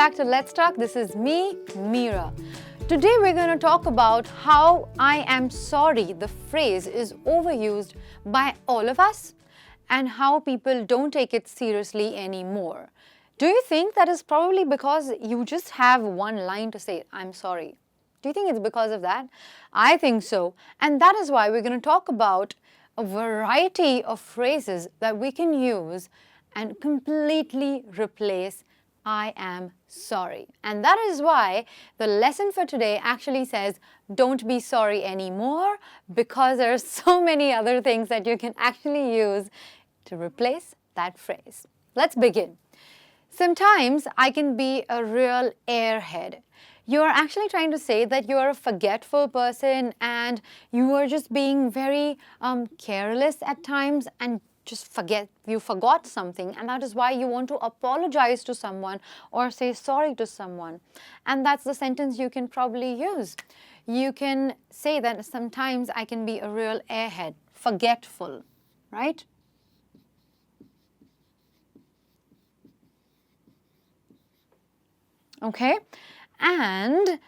back to Let's Talk. This is me, Meera. Today we're going to talk about how I am sorry, the phrase, is overused by all of us and how people don't take it seriously anymore. Do you think that is probably because you just have one line to say, I'm sorry? Do you think it's because of that? I think so. And that is why we're going to talk about a variety of phrases that we can use and completely replace I am sorry. And that is why the lesson for today actually says don't be sorry anymore, because there are so many other things that you can actually use to replace that phrase. Let's begin. Sometimes I can be a real airhead. You are actually trying to say that you are a forgetful person and you are just being very careless at times and just you forgot something, and that is why you want to apologize to someone or say sorry to someone. And that's the sentence you can probably use. You can say that sometimes I can be a real airhead, forgetful, right? Okay, and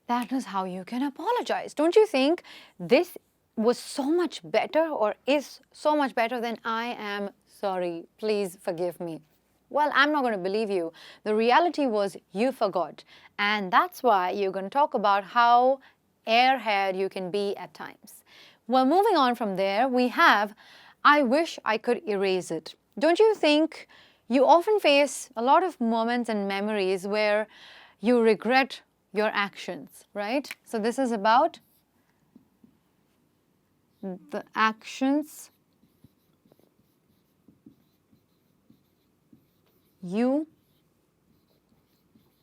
that is how you can apologize. Don't you think this was so much better or is so much better than I am sorry, please forgive me? Well, I'm not going to believe you. The reality was you forgot. And that's why you're going to talk about how airhead you can be at times. Well, moving on from there, we have I wish I could erase it. Don't you think you often face a lot of moments and memories where you regret your actions, right? So this is about the actions you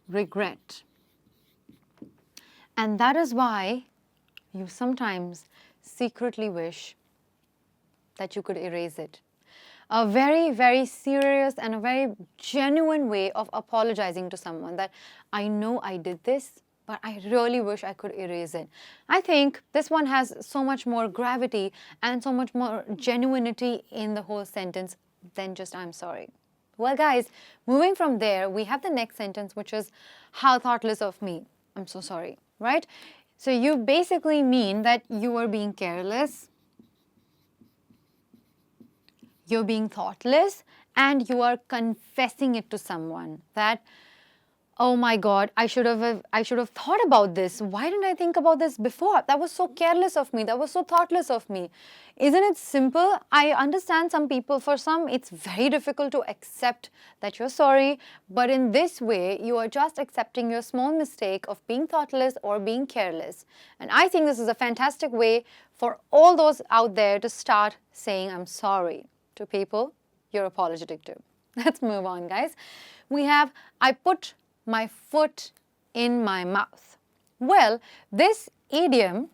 regret. And that is why you sometimes secretly wish that you could erase it. A very, very serious and a very genuine way of apologizing to someone that I know I did this, but I really wish I could erase it. I think this one has so much more gravity and so much more genuinity in the whole sentence than just I'm sorry. Well, guys, moving from there, we have the next sentence, which is how thoughtless of me. I'm so sorry, right? So you basically mean that you are being careless, you're being thoughtless, and you are confessing it to someone that, oh my God, I should have thought about this. Why didn't I think about this before? That was so careless of me. That was so thoughtless of me. Isn't it simple? I understand some people, for some, it's very difficult to accept that you're sorry. But in this way, you are just accepting your small mistake of being thoughtless or being careless. And I think this is a fantastic way for all those out there to start saying, I'm sorry to people you're apologetic to. Let's move on, guys. We have, I put my foot in my mouth. Well, this idiom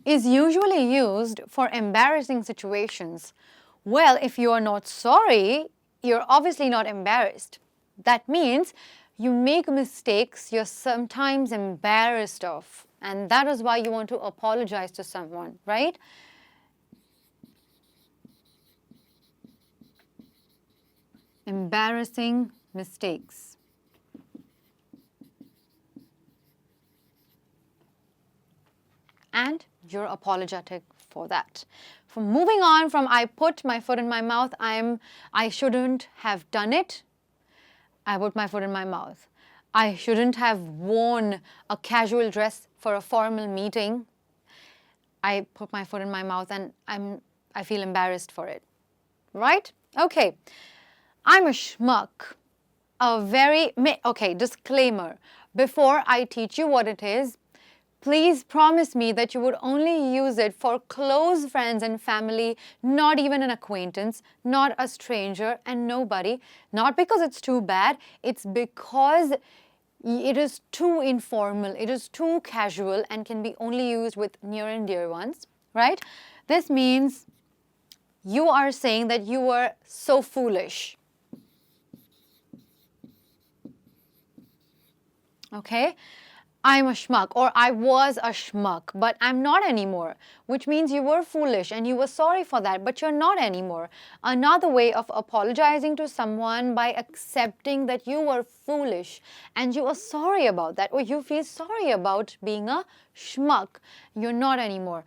is usually used for embarrassing situations. Well, if you are not sorry, you're obviously not embarrassed. That means you make mistakes you're sometimes embarrassed of, and that is why you want to apologize to someone, right? Embarrassing mistakes. And you're apologetic for that. From moving on from I put my foot in my mouth, I shouldn't have done it. I put my foot in my mouth. I shouldn't have worn a casual dress for a formal meeting. I put my foot in my mouth and I feel embarrassed for it. Right? Okay. I'm a schmuck. Okay, disclaimer. Before I teach you what it is, please promise me that you would only use it for close friends and family, not even an acquaintance, not a stranger, and nobody. Not because it's too bad, it's because it is too informal, it is too casual, and can be only used with near and dear ones, right? This means you are saying that you were so foolish. Okay? I'm a schmuck, or I was a schmuck, but I'm not anymore, which means you were foolish and you were sorry for that, but you're not anymore. Another way of apologizing to someone by accepting that you were foolish and you are sorry about that, or you feel sorry about being a schmuck. You're not anymore.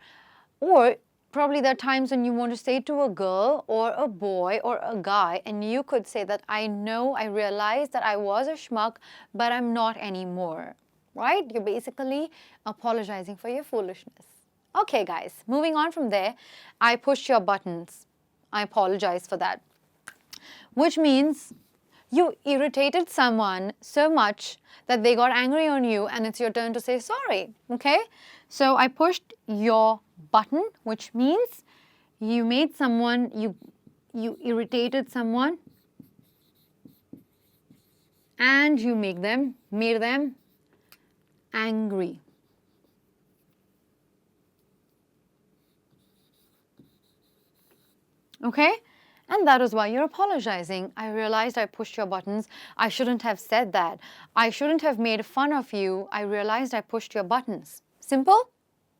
Or probably there are times when you want to say to a girl or a boy or a guy, and you could say that I know, I realize that I was a schmuck, but I'm not anymore. Right? You're basically apologizing for your foolishness. Okay, guys, moving on from there, I pushed your buttons. I apologize for that. Which means you irritated someone so much that they got angry on you and it's your turn to say sorry. Okay? So I pushed your button, which means you made someone, you irritated someone and you made them angry. Okay? And that is why you're apologizing. I realized I pushed your buttons. I shouldn't have said that. I shouldn't have made fun of you. I realized I pushed your buttons. Simple?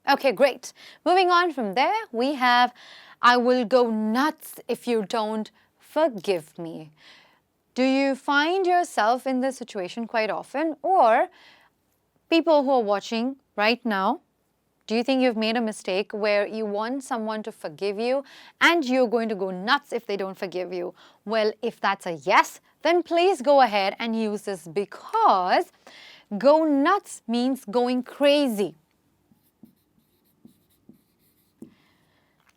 Okay, great. Moving on from there, we have I will go nuts if you don't forgive me. Do you find yourself in this situation quite often? Or people who are watching right now, do you think you've made a mistake where you want someone to forgive you and you're going to go nuts if they don't forgive you? Well, if that's a yes, then please go ahead and use this, because go nuts means going crazy.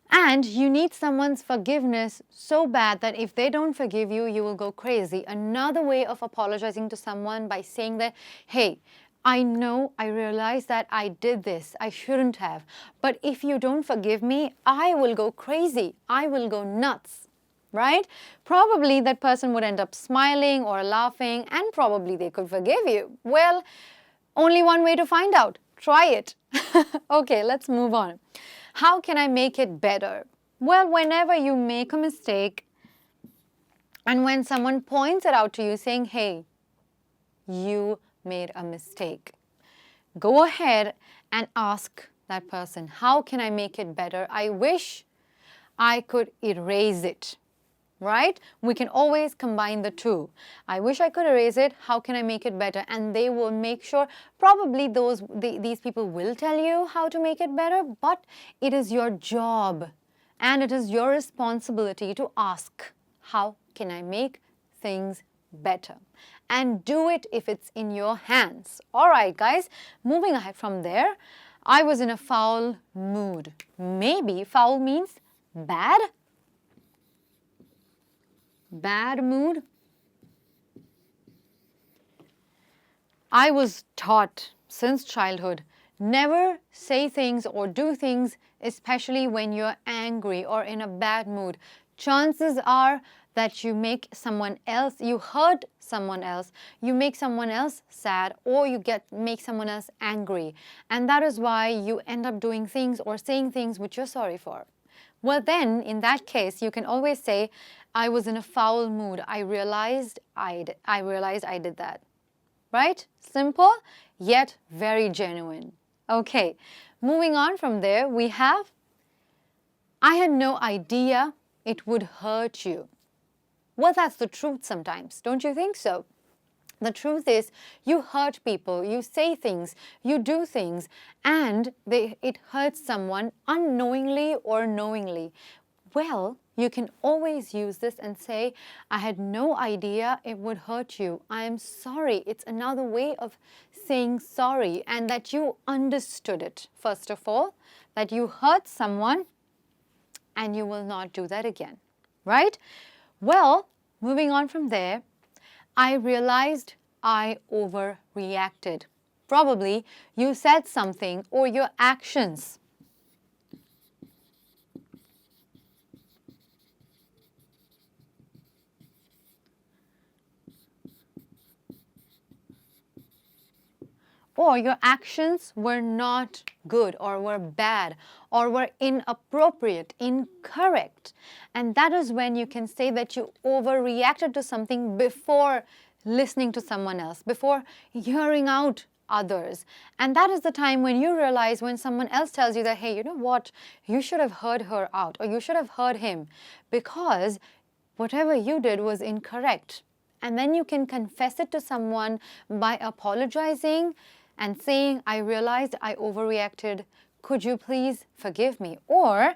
And you need someone's forgiveness so bad that if they don't forgive you, you will go crazy. Another way of apologizing to someone by saying that, hey, I know, I realize that I did this, I shouldn't have. But if you don't forgive me, I will go crazy. I will go nuts, right? Probably that person would end up smiling or laughing, and probably they could forgive you. Well, only one way to find out. Try it. Okay, let's move on. How can I make it better? Well, whenever you make a mistake and when someone points it out to you saying, hey, you made a mistake, go ahead and ask that person, how can I make it better? I wish I could erase it, right? We can always combine the two. I wish I could erase it. How can I make it better? And they will make sure, probably these people will tell you how to make it better, but it is your job and it is your responsibility to ask, how can I make things better? And do it if it's in your hands. All right, guys, moving ahead from there, I was in a foul mood. Maybe foul means bad. Bad mood. I was taught since childhood, never say things or do things, especially when you're angry or in a bad mood. Chances are that you make someone else, you hurt someone else, you make someone else sad, or you make someone else angry. And that is why you end up doing things or saying things which you're sorry for. Well, then, in that case, you can always say, I was in a foul mood. I realized I did that. Right? Simple, yet very genuine. Okay, moving on from there, we have, I had no idea it would hurt you. Well, that's the truth sometimes, don't you think so? The truth is, you hurt people, you say things, you do things, and it hurts someone unknowingly or knowingly. Well, you can always use this and say, I had no idea it would hurt you. I am sorry. It's another way of saying sorry, and that you understood it, first of all, that you hurt someone and you will not do that again, right? Well, moving on from there, I realized I overreacted. Probably you said something or your actions were not good or were bad or were inappropriate, incorrect. And that is when you can say that you overreacted to something before listening to someone else, before hearing out others. And that is the time when you realize when someone else tells you that, hey, you know what, you should have heard her out, or you should have heard him, because whatever you did was incorrect. And then you can confess it to someone by apologizing and saying, I realized I overreacted. Could you please forgive me? Or,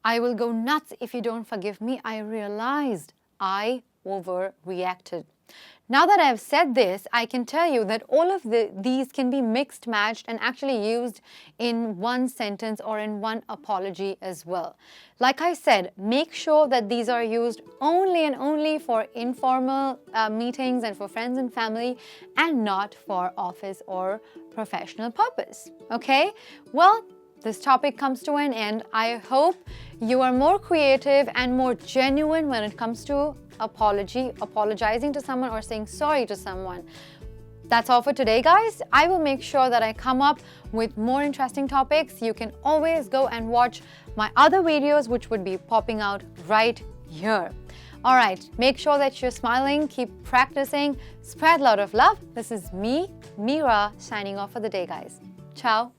I will go nuts if you don't forgive me. I realized I overreacted. Now that I've said this, I can tell you that all of these can be mixed, matched, and actually used in one sentence or in one apology as well. Like I said, make sure that these are used only and only for informal meetings and for friends and family, and not for office or professional purpose. Okay? Well, this topic comes to an end. I hope you are more creative and more genuine when it comes to apologizing to someone or saying sorry to someone. That's all for today, guys. I will make sure that I come up with more interesting topics. You can always go and watch my other videos, which would be popping out right here. All right, make sure that you're smiling, keep practicing, spread a lot of love. This is me, Meera, signing off for the day, guys. Ciao.